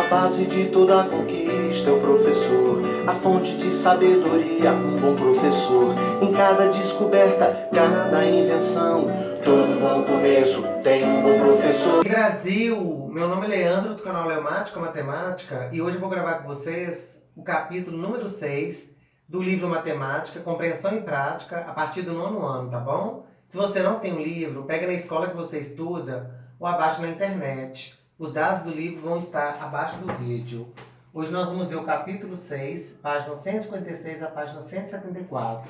base de toda conquista é o professor, a fonte de sabedoria, um bom professor. Em cada descoberta, cada invenção, todo bom começo tem um bom professor. Brasil, meu nome é Leandro, do canal Leomática Matemática, e hoje eu vou gravar com vocês o capítulo número 6 do livro Matemática, Compreensão e Prática, a partir do 9º ano, tá bom? Se você não tem o livro, pega na escola que você estuda ou abaixa na internet. Os dados do livro vão estar abaixo do vídeo. Hoje nós vamos ver o capítulo 6, página 156 a página 174.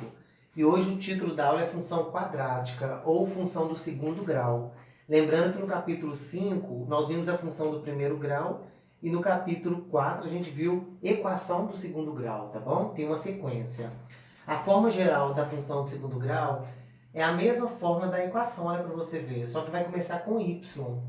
E hoje o título da aula é função quadrática, ou função do segundo grau. Lembrando que no capítulo 5 nós vimos a função do primeiro grau e no capítulo 4 a gente viu equação do segundo grau, tá bom? Tem uma sequência. A forma geral da função do segundo grau é a mesma forma da equação, olha para você ver, só que vai começar com y,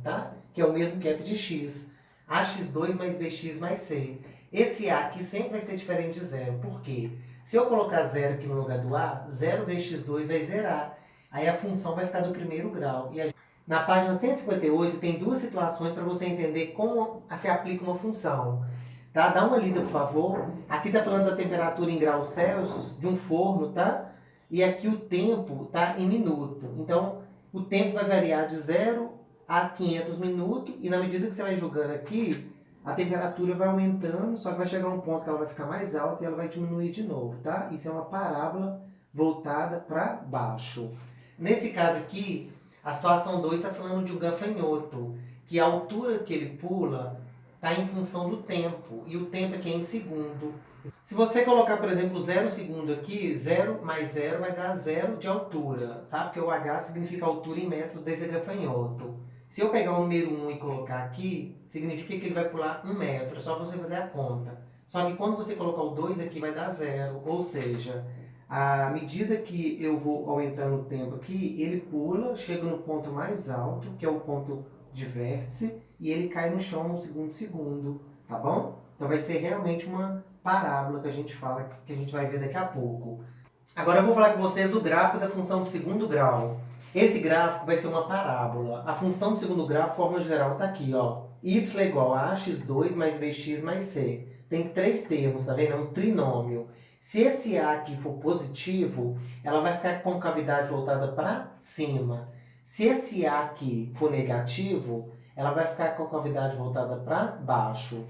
tá? Que é o mesmo que f de x. ax2 mais bx mais c. Esse a aqui sempre vai ser diferente de zero. Por quê? Se eu colocar zero aqui no lugar do a, 0 vezes x2 vai zerar. Aí a função vai ficar do primeiro grau. E na página 158 tem duas situações para você entender como se aplica uma função. Tá? Dá uma lida, por favor. Aqui está falando da temperatura em graus Celsius de um forno, tá? E aqui o tempo está em minuto. Então, o tempo vai variar de 0 a 500 minutos. E na medida que você vai jogando aqui, a temperatura vai aumentando, só que vai chegar um ponto que ela vai ficar mais alta e ela vai diminuir de novo, tá? Isso é uma parábola voltada para baixo. Nesse caso aqui, a situação 2 está falando de um gafanhoto, que a altura que ele pula está em função do tempo, e o tempo aqui é em segundo. Se você colocar, por exemplo, 0 segundo aqui, 0 mais 0 vai dar 0 de altura, tá? Porque o h significa altura em metros desse gafanhoto. Se eu pegar o número 1 e colocar aqui, significa que ele vai pular 1 metro, é só você fazer a conta. Só que quando você colocar o 2 aqui, vai dar 0, ou seja, à medida que eu vou aumentando o tempo aqui, ele pula, chega no ponto mais alto, que é o ponto de vértice, e ele cai no chão no segundo, tá bom? Então vai ser realmente uma parábola que a gente fala, que a gente vai ver daqui a pouco. Agora eu vou falar com vocês do gráfico da função do segundo grau. Esse gráfico vai ser uma parábola. A função do segundo grau, a fórmula geral está aqui, ó. Y é igual a ax2 mais bx mais c. Tem três termos, tá vendo? É um trinômio. Se esse a aqui for positivo, ela vai ficar com concavidade voltada para cima. Se esse a aqui for negativo, ela vai ficar com a concavidade voltada para baixo.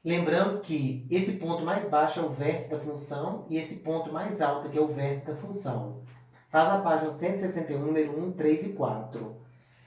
Lembrando que esse ponto mais baixo é o vértice da função e esse ponto mais alto aqui é o vértice da função. Faz a página 161, número 1, 3 e 4.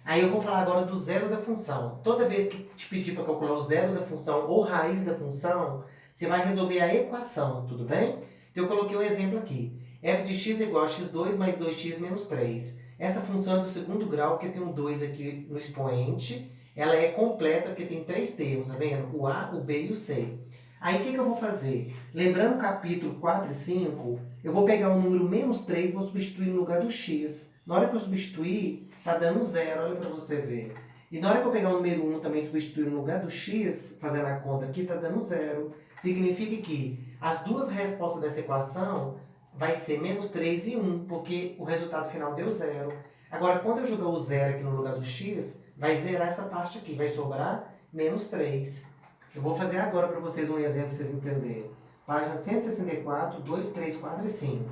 Aí eu vou falar agora do zero da função. Toda vez que te pedir para calcular o zero da função ou raiz da função, você vai resolver a equação, tudo bem? Então eu coloquei um exemplo aqui. f de x é igual a x2 mais 2x menos 3. Essa função é do segundo grau, porque tem um 2 aqui no expoente. Ela é completa porque tem três termos, tá vendo? O a, o b e o c. Aí o que eu vou fazer? Lembrando o capítulo 4 e 5, eu vou pegar o número menos 3 e vou substituir no lugar do x. Na hora que eu substituir, tá dando 0, olha para você ver. E na hora que eu pegar o número 1 também substituir no lugar do x, fazendo a conta aqui, tá dando 0. Significa que as duas respostas dessa equação vai ser menos 3 e 1, porque o resultado final deu 0. Agora, quando eu jogar o 0 aqui no lugar do x, vai zerar essa parte aqui, vai sobrar menos 3. Eu vou fazer agora para vocês um exemplo para vocês entenderem. Página 164, 2, 3, 4 e 5.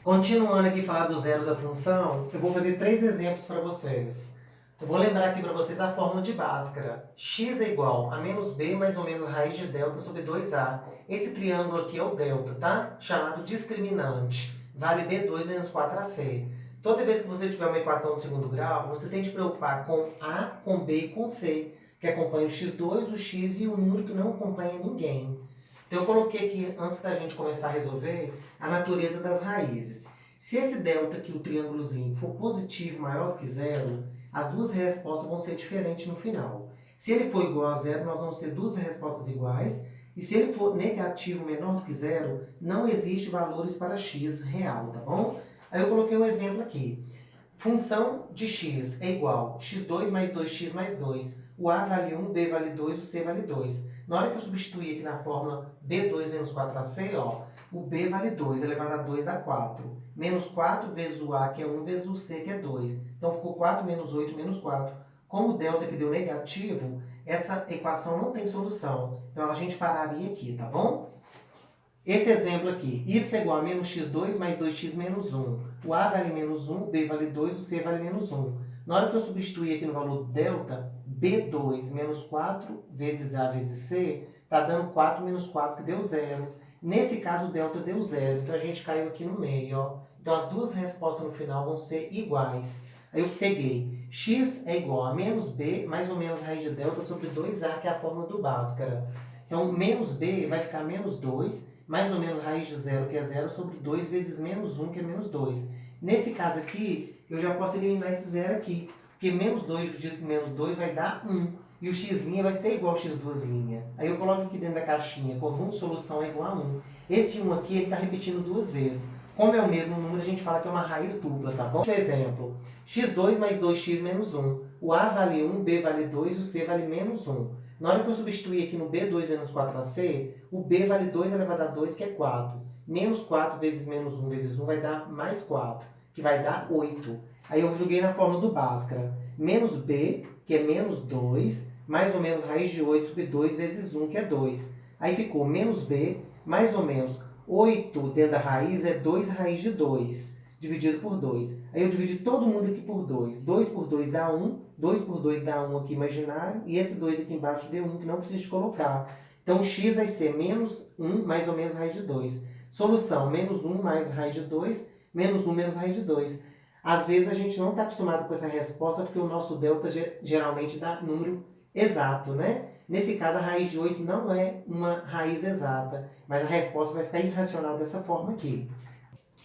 Continuando aqui falar do zero da função, eu vou fazer três exemplos para vocês. Eu vou lembrar aqui para vocês a fórmula de Bhaskara. X é igual a menos b mais ou menos raiz de delta sobre 2a. Esse triângulo aqui é o delta, tá? Chamado discriminante. Vale b2 menos 4ac. Toda vez que você tiver uma equação de segundo grau, você tem que se preocupar com A, com B e com C, que acompanha o x2, o x e o número que não acompanha ninguém. Então eu coloquei aqui, antes da gente começar a resolver, a natureza das raízes. Se esse delta aqui, o triângulozinho, for positivo maior do que zero, as duas respostas vão ser diferentes no final. Se ele for igual a zero, nós vamos ter duas respostas iguais. E se ele for negativo menor do que zero, não existe valores para x real, tá bom? Aí eu coloquei um exemplo aqui. Função de x é igual a x2 mais 2x mais 2. O a vale 1, o b vale 2, o c vale 2. Na hora que eu substituir aqui na fórmula b2 menos 4ac, ó, o b vale 2, elevado a 2 dá 4. Menos 4 vezes o a, que é 1, vezes o c, que é 2. Então ficou 4 menos 8 menos 4. como o delta aqui deu negativo, essa equação não tem solução. Então a gente pararia aqui, tá bom? Esse exemplo aqui, y é igual a menos x2 mais 2x menos 1. O a vale menos 1, o b vale 2, o c vale menos 1. Na hora que eu substituir aqui no valor delta, b2 menos 4 vezes a vezes c, está dando 4 menos 4, que deu 0. Nesse caso, o delta deu 0, então a gente caiu aqui no meio, ó. Então as duas respostas no final vão ser iguais. Aí eu peguei, x é igual a menos b mais ou menos raiz de delta sobre 2a, que é a fórmula do Bhaskara. Então, menos b vai ficar menos 2, mais ou menos raiz de 0, que é 0, sobre 2 vezes menos 1, que é menos 2. Nesse caso aqui, eu já posso eliminar esse 0 aqui, porque menos 2 dividido por menos 2 vai dar 1. E o x' vai ser igual ao x2'. Aí eu coloco aqui dentro da caixinha, conjunto de solução é igual a 1. Esse 1 aqui, ele está repetindo duas vezes. Como é o mesmo número, a gente fala que é uma raiz dupla, tá bom? Outro exemplo, x2 mais 2x menos 1. O a vale 1, o b vale 2, o c vale menos 1. Na hora que eu substituir aqui no b2 menos 4ac, o b vale 2 elevado a 2, que é 4. Menos 4 vezes menos 1 vezes 1 vai dar mais 4, que vai dar 8. Aí eu joguei na fórmula do Bhaskara. Menos b, que é menos 2, mais ou menos raiz de 8 sobre 2 vezes 1, que é 2. Aí ficou menos b, mais ou menos 8 dentro da raiz é 2 raiz de 2, dividido por 2. Aí eu dividi todo mundo aqui por 2. 2 por 2 dá 1, 2 por 2 dá 1 aqui imaginário, e esse 2 aqui embaixo deu 1, que não precisa de colocar. Então, o x vai ser menos 1 mais ou menos raiz de 2. Solução, menos 1 mais raiz de 2, menos 1 menos raiz de 2. Às vezes a gente não está acostumado com essa resposta, porque o nosso delta geralmente dá número exato, né? Nesse caso, a raiz de 8 não é uma raiz exata, mas a resposta vai ficar irracional dessa forma aqui.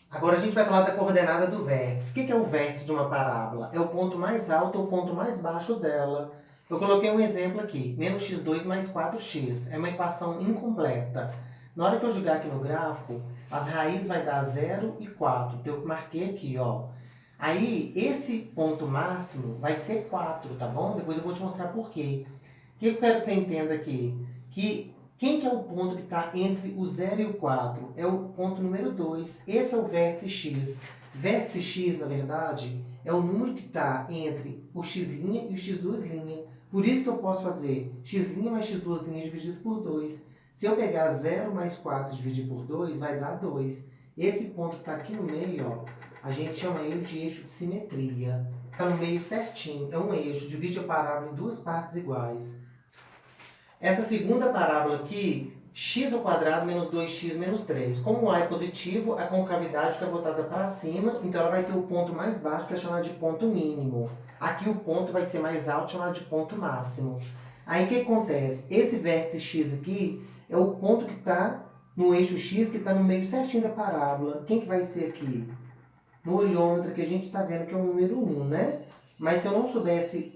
Agora a gente vai falar da coordenada do vértice. O que é o vértice de uma parábola? É o ponto mais alto ou o ponto mais baixo dela. Eu coloquei um exemplo aqui, menos x2 mais 4x. É uma equação incompleta. Na hora que eu jogar aqui no gráfico, as raízes vai dar 0 e 4. Então eu marquei aqui, ó. Aí, esse ponto máximo vai ser 4, tá bom? Depois eu vou te mostrar por quê. O que eu quero que você entenda aqui? Que quem que é o ponto que está entre o 0 e o 4? É o ponto número 2. Esse é o vértice x. Vértice x, na verdade, é o número que está entre o x' e o x2'. Por isso que eu posso fazer x' mais x2' dividido por 2. Se eu pegar 0 mais 4 dividir por 2, vai dar 2. Esse ponto que está aqui no meio, ó, a gente chama ele de eixo de simetria. Está no meio certinho, é um eixo, divide a parábola em duas partes iguais. Essa segunda parábola aqui, x ao quadrado menos 2x menos 3. Como o a é positivo, a concavidade fica voltada para cima, então ela vai ter o ponto mais baixo, que é chamado de ponto mínimo. Aqui o ponto vai ser mais alto, chamado de ponto máximo. Aí o que acontece? Esse vértice x aqui é o ponto que está no eixo x, que está no meio certinho da parábola. Quem que vai ser aqui? No olhômetro que a gente está vendo que é o número 1, né? Mas se eu não soubesse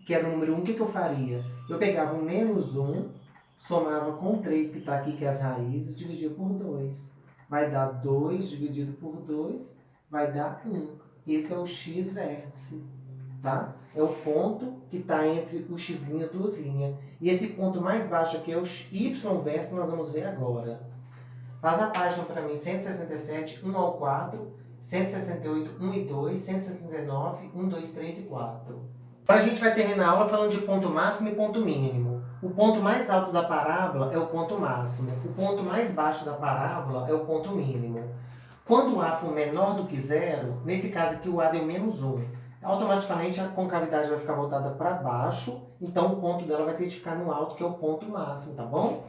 que era o número 1, o que eu faria? Eu pegava o menos 1, somava com 3, que está aqui, que é as raízes, dividia por 2. Vai dar 2 dividido por 2, vai dar 1. Esse é o x vértice, tá? É o ponto que está entre o x' e duas linhas. E esse ponto mais baixo aqui é o y vértice, que nós vamos ver agora. Faz a página para mim, 167, 1 ao 4, 168, 1 e 2, 169, 1, 2, 3 e 4. Agora a gente vai terminar a aula falando de ponto máximo e ponto mínimo. O ponto mais alto da parábola é o ponto máximo. O ponto mais baixo da parábola é o ponto mínimo. Quando o a for menor do que 0, nesse caso aqui o a deu menos 1, automaticamente a concavidade vai ficar voltada para baixo, então o ponto dela vai ter que ficar no alto, que é o ponto máximo, tá bom?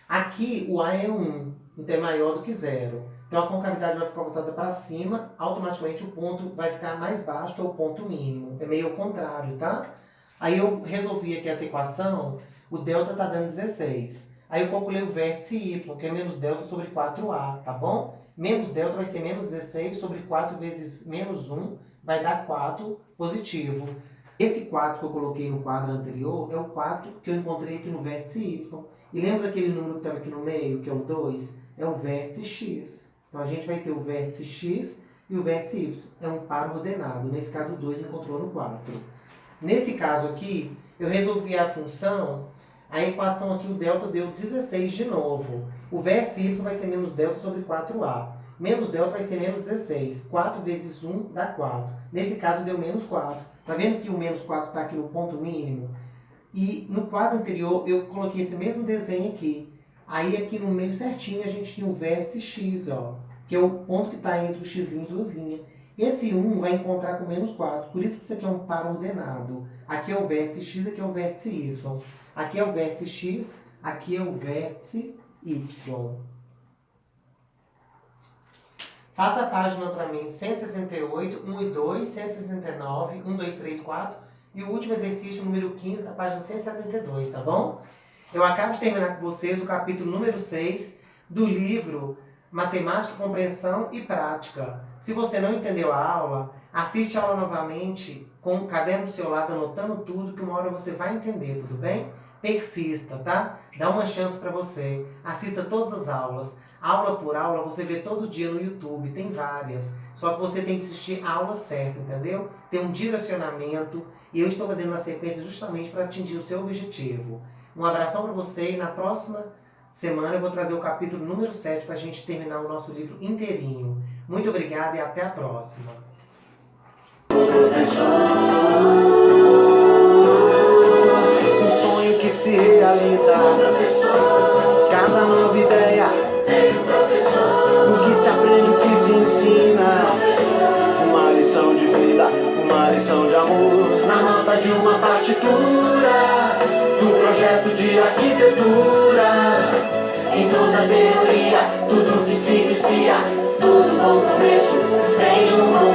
Aqui o a é 1, então é maior do que 0. Então a concavidade vai ficar voltada para cima, automaticamente o ponto vai ficar mais baixo, que é o ponto mínimo. É meio ao contrário, tá? Aí eu resolvi aqui essa equação, o delta está dando 16. Aí eu calculei o vértice y, que é menos delta sobre 4a, tá bom? Menos delta vai ser menos 16 sobre 4 vezes menos 1, vai dar 4 positivo. Esse 4 que eu coloquei no quadro anterior é o 4 que eu encontrei aqui no vértice y. E lembra daquele número que estava aqui no meio, que é o 2? É o vértice x. Então, a gente vai ter o vértice x e o vértice y. É um par ordenado. Nesse caso, o 2 encontrou no 4. Nesse caso aqui, eu resolvi a função. A equação aqui, o delta deu 16 de novo. O vértice y vai ser menos delta sobre 4a. Menos delta vai ser menos 16. 4 vezes 1 dá 4. Nesse caso, deu menos 4. Tá vendo que o menos 4 está aqui no ponto mínimo? E no quadro anterior eu coloquei esse mesmo desenho aqui. Aí aqui no meio certinho a gente tinha o vértice X, ó, que é o ponto que está entre o X' e duas linhas. Esse 1 vai encontrar com menos 4, por isso que isso aqui é um par ordenado. Aqui é o vértice X, aqui é o vértice Y. Aqui é o vértice X, aqui é o vértice Y. Faça a página para mim, 168, 1 e 2, 169, 1, 2, 3, 4. E o último exercício, número 15, da página 172, tá bom? Eu acabo de terminar com vocês o capítulo número 6 do livro Matemática, Compreensão e Prática. Se você não entendeu a aula, assiste a aula novamente com o caderno do seu lado, anotando tudo, que uma hora você vai entender, tudo bem? Persista, tá? Dá uma chance para você. Assista todas as aulas. Aula por aula, você vê todo dia no YouTube, tem várias. Só que você tem que assistir a aula certa, entendeu? Tem um direcionamento e eu estou fazendo na sequência justamente para atingir o seu objetivo. Um abração para você e na próxima semana eu vou trazer o capítulo número 7 para a gente terminar o nosso livro inteirinho. Muito obrigada e até a próxima. Um sonho que se realiza, cada nova ideia, o que se aprende, o que se ensina, uma lição de vida, uma lição de amor, na nota de uma partitura, do projeto de arquitetura. Em toda teoria, tudo que se inicia, todo bom começo tem um bom